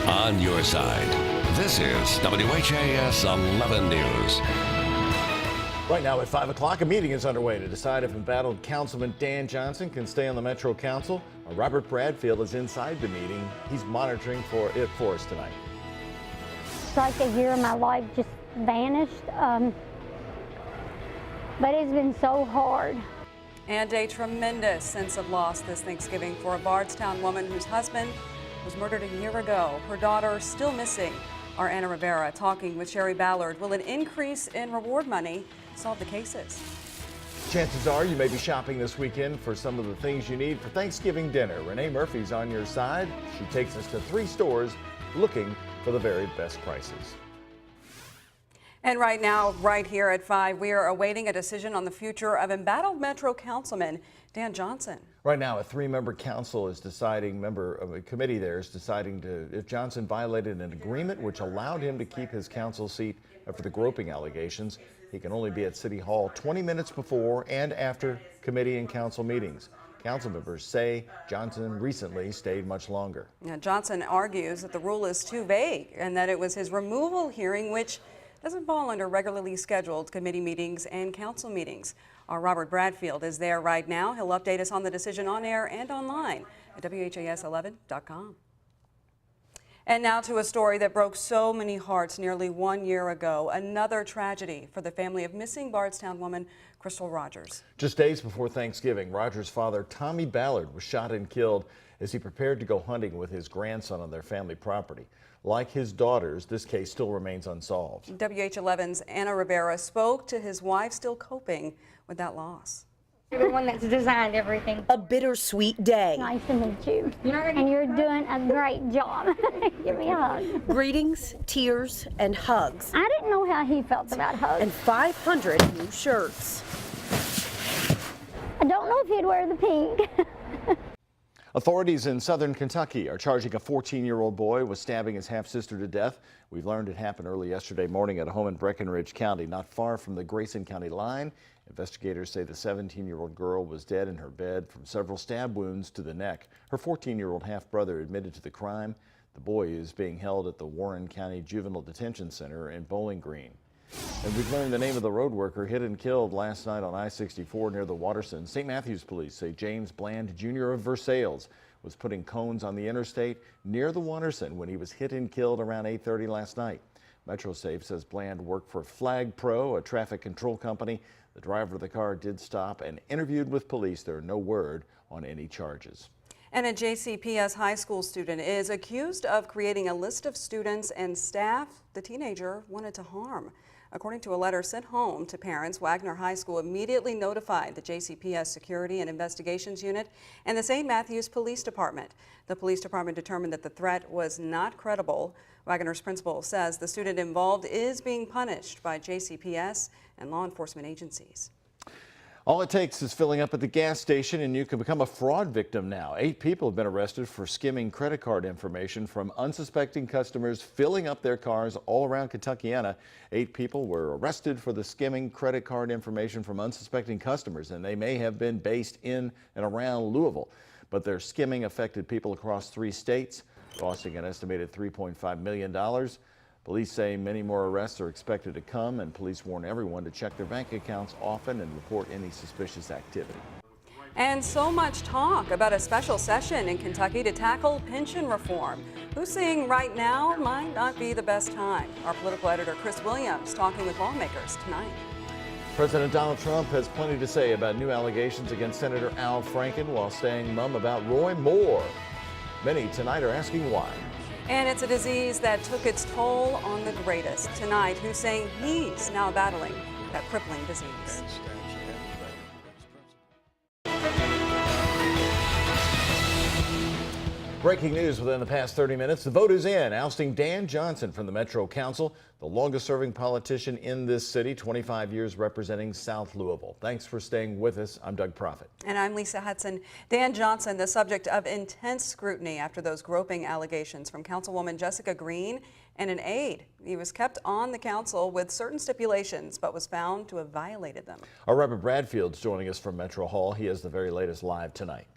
on your side. This is WHAS 11 News. Right now at 5 o'clock, a meeting is underway to decide if embattled Councilman Dan Johnson can stay on the Metro Council. Robert Bradfield is inside the meeting. He's monitoring for us tonight. It's like a year of my life just vanished, but it's been so hard. And a tremendous sense of loss this Thanksgiving for a Bardstown woman whose husband was murdered a year ago. Her daughter still missing. Our Anna Rivera talking with Sherry Ballard. Will an increase in reward money solve the cases? Chances are you may be shopping this weekend for some of the things you need for Thanksgiving dinner. Renee Murphy's on your side. She takes us to 3 stores looking for the very best prices. And right now, right here at 5, we are awaiting a decision on the future of embattled Metro Councilman Dan Johnson. Right now, a 3-member council is deciding, member of a committee there is deciding if Johnson violated an agreement which allowed him to keep his council seat after the groping allegations. He can only be at City Hall 20 minutes before and after committee and council meetings. Council members say Johnson recently stayed much longer. Now, Johnson argues that the rule is too vague and that it was his removal hearing which doesn't fall under regularly scheduled committee meetings and council meetings. Our Robert Bradfield is there right now. He'll update us on the decision on air and online at WHAS11.com. And now to a story that broke so many hearts nearly 1 year ago. Another tragedy for the family of missing Bardstown woman Crystal Rogers. Just days before Thanksgiving, Rogers' father, Tommy Ballard, was shot and killed as he prepared to go hunting with his grandson on their family property. Like his daughters, this case still remains unsolved. WH11's Anna Rivera spoke to his wife, still coping with that loss. You're the one that's designed everything. A bittersweet day. Nice to meet you. And you're doing a great job. Give me a hug. Greetings, tears, and hugs. I didn't know how he felt about hugs. And 500 new shirts. I don't know if he'd wear the pink. Authorities in southern Kentucky are charging a 14-year-old boy with stabbing his half-sister to death. We've learned it happened early yesterday morning at a home in Breckinridge County, not far from the Grayson County line. Investigators say the 17-year-old girl was dead in her bed from several stab wounds to the neck. Her 14-year-old half-brother admitted to the crime. The boy is being held at the Warren County Juvenile Detention Center in Bowling Green. And we've learned the name of the road worker hit and killed last night on I-64 near the Waterson. St. Matthews police say James Bland Jr. of Versailles was putting cones on the interstate near the Waterson when he was hit and killed around 8:30 last night. MetroSafe says Bland worked for Flag Pro, a traffic control company. The driver of the car did stop and interviewed with police. There are no word on any charges. And a JCPS high school student is accused of creating a list of students and staff the teenager wanted to harm. According to a letter sent home to parents, Wagner High School immediately notified the JCPS Security and Investigations Unit and the St. Matthews Police Department. The police department determined that the threat was not credible. Wagner's principal says the student involved is being punished by JCPS and law enforcement agencies. All it takes is filling up at the gas station and you can become a fraud victim now. 8 people have been arrested for skimming credit card information from unsuspecting customers filling up their cars all around Kentuckiana. 8 people were arrested for the skimming credit card information from unsuspecting customers, and they may have been based in and around Louisville. But their skimming affected people across 3 states, costing an estimated $3.5 million. Police say many more arrests are expected to come, and police warn everyone to check their bank accounts often and report any suspicious activity. And so much talk about a special session in Kentucky to tackle pension reform. Who's saying right now might not be the best time? Our political editor Chris Williams talking with lawmakers tonight. President Donald Trump has plenty to say about new allegations against Senator Al Franken while staying mum about Roy Moore. Many tonight are asking why. And it's a disease that took its toll on the greatest. Tonight, who's saying he's now battling that crippling disease. Breaking news within the past 30 minutes. The vote is in, ousting Dan Johnson from the Metro Council, the longest-serving politician in this city, 25 years representing South Louisville. Thanks for staying with us. I'm Doug Proffitt. And I'm Lisa Hudson. Dan Johnson, the subject of intense scrutiny after those groping allegations from Councilwoman Jessica Green and an aide. He was kept on the council with certain stipulations, but was found to have violated them. Our Robert Bradfield's joining us from Metro Hall. He has the very latest live tonight.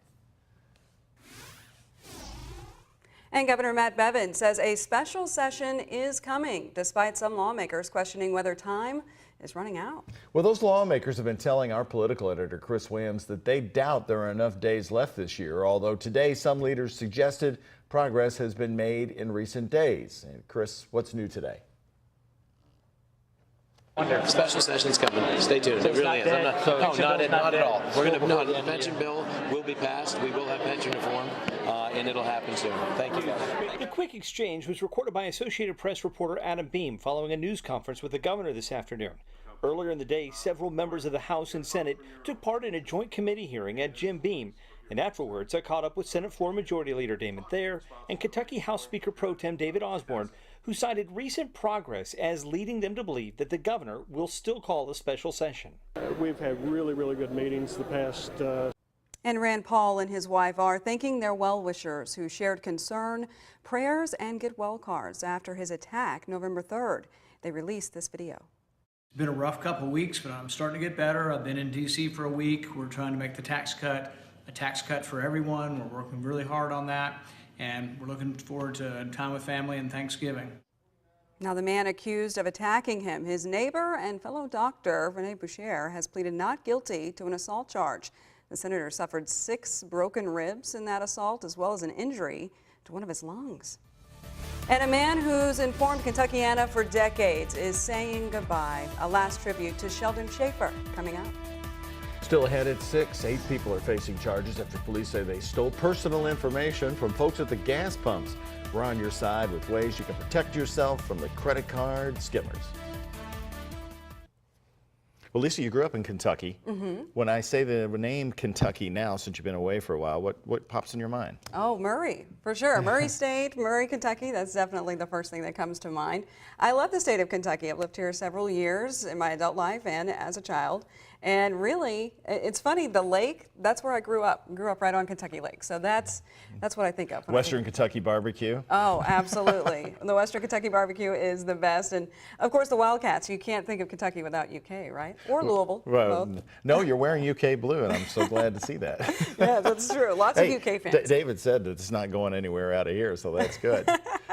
And Governor Matt Bevin says a special session is coming, despite some lawmakers questioning whether time is running out. Well, those lawmakers have been telling our political editor, Chris Williams, that they doubt there are enough days left this year, although today some leaders suggested progress has been made in recent days. And Chris, what's new today? Special session's coming. Stay tuned. It really is. Not at all. The pension bill will be passed. We will have pension reform, and it'll happen soon. Thank you, guys. The quick exchange was recorded by Associated Press reporter Adam Beam following a news conference with the governor this afternoon. Earlier in the day, several members of the House and Senate took part in a joint committee hearing at Jim Beam. And afterwards, I caught up with Senate Floor Majority Leader Damon Thayer and Kentucky House Speaker Pro Tem David Osborne, who cited recent progress as leading them to believe that the governor will still call a special session. We've had really good meetings the past. And Rand Paul and his wife are thanking their well-wishers who shared concern, prayers, and get well cards after his attack November 3rd. They released this video. It's been a rough couple of weeks, but I'm starting to get better. I've been in D.C. for a week. We're trying to make the tax cut a tax cut for everyone. We're working really hard on that, and we're looking forward to time with family and Thanksgiving. Now, the man accused of attacking him, his neighbor and fellow doctor, Rene Boucher, has pleaded not guilty to an assault charge. The senator suffered 6 broken ribs in that assault, as well as an injury to one of his lungs. And a man who's informed Kentuckiana for decades is saying goodbye. A last tribute to Sheldon Schaefer coming up. Still ahead at 6, 8 people are facing charges after police say they stole personal information from folks at the gas pumps. We're on your side with ways you can protect yourself from the credit card skimmers. Well, Lisa, you grew up in Kentucky. When I say the name Kentucky now, since you've been away for a while, what pops in your mind? Oh, Murray, for sure. Murray State, Murray, Kentucky, that's definitely the first thing that comes to mind. I love the state of Kentucky. I've lived here several years in my adult life and as a child. And really, it's funny, the lake, that's where I grew up. Grew up right on Kentucky Lake. So that's what I think of. Western Kentucky barbecue? Oh, absolutely. The Western Kentucky barbecue is the best. And of course, the Wildcats. You can't think of Kentucky without UK, right? Or Louisville. Well, no, you're wearing UK blue, and I'm so glad to see that. Yeah, that's true. Lots of UK fans. David said that it's not going anywhere out of here, so that's good.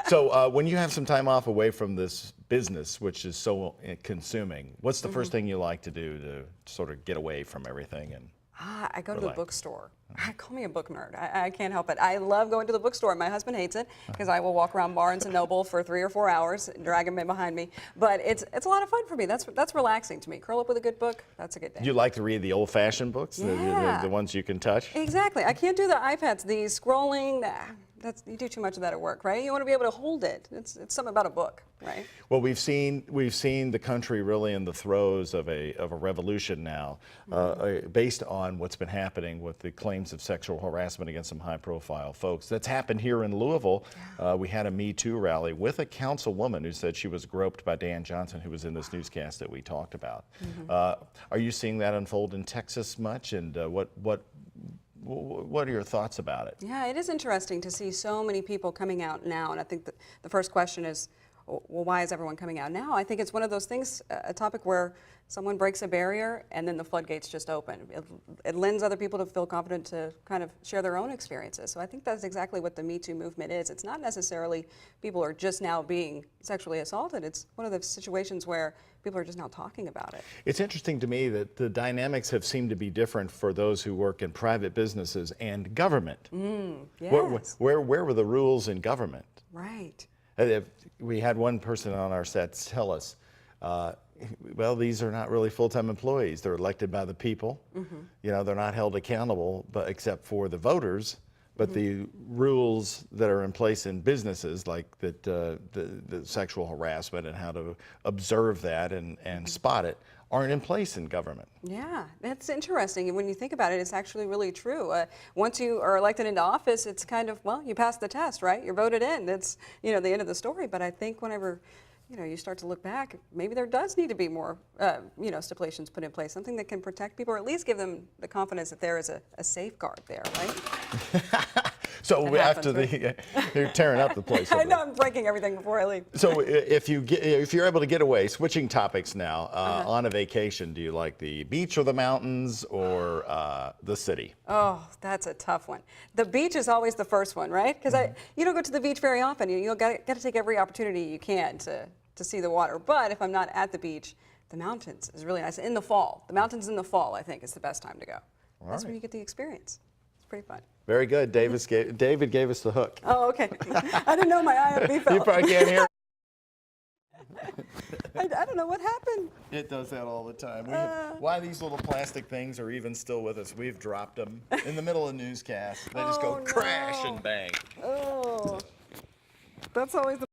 So when you have some time off away from this business, which is so consuming, what's the first thing you like to do to sort of get away from everything? And I go to the bookstore. Call me a book nerd. I can't help it. I love going to the bookstore. My husband hates it because I will walk around Barnes and Noble for 3 or 4 hours, drag him in behind me. But it's a lot of fun for me. That's relaxing to me. Curl up with a good book. That's a good day. You like to read the old-fashioned books, the ones you can touch? Exactly. I can't do the iPads, the scrolling. You do too much of that at work, right? You want to be able to hold it. It's something about a book, right? Well, we've seen the country really in the throes of a revolution now, based on what's been happening with the claims of sexual harassment against some high-profile folks. That's happened here in Louisville. We had a Me Too rally with a councilwoman who said she was groped by Dan Johnson, who was in this newscast that we talked about. Are you seeing that unfold in Texas much? And what are your thoughts about it? Yeah, it is interesting to see so many people coming out now, and I think the first question is, well, why is everyone coming out now? I think it's one of those things, a topic where someone breaks a barrier and then the floodgates just open. It lends other people to feel confident to kind of share their own experiences. So I think that's exactly what the Me Too movement is. It's not necessarily people are just now being sexually assaulted. It's one of the situations where people are just now talking about it. It's interesting to me that the dynamics have seemed to be different for those who work in private businesses and government. Yes. Where were the rules in government? Right. We had one person on our set tell us, well, these are not really full-time employees. They're elected by the people. You know, they're not held accountable, but except for the voters. But the rules that are in place in businesses, like the sexual harassment and how to observe that and spot it, aren't in place in government. Yeah, that's interesting. And when you think about it, it's actually really true. Once you are elected into office, it's kind of, well, you passed the test, right? You're voted in. That's, the end of the story. But I think whenever, you start to look back, maybe there does need to be more, stipulations put in place, something that can protect people, or at least give them the confidence that there is a safeguard there, right? So It after happens, you're tearing up the place. I know I'm breaking everything before I leave. So if you're able to get away, switching topics now, on a vacation, do you like the beach or the mountains or the city? Oh, that's a tough one. The beach is always the first one, right? Because you don't go to the beach very often. You got to take every opportunity you can to see the water. But if I'm not at the beach, the mountains is really nice. In the fall, the mountains in the fall, I think, is the best time to go. That's when you get the experience. It's pretty fun. Very good. David gave us the hook. Oh, okay. I didn't know my IFB fell. You probably can't hear. I don't know what happened. It does that all the time. Why these little plastic things are even still with us? We've dropped them in the middle of newscasts. They just go crash and bang. Oh, that's always the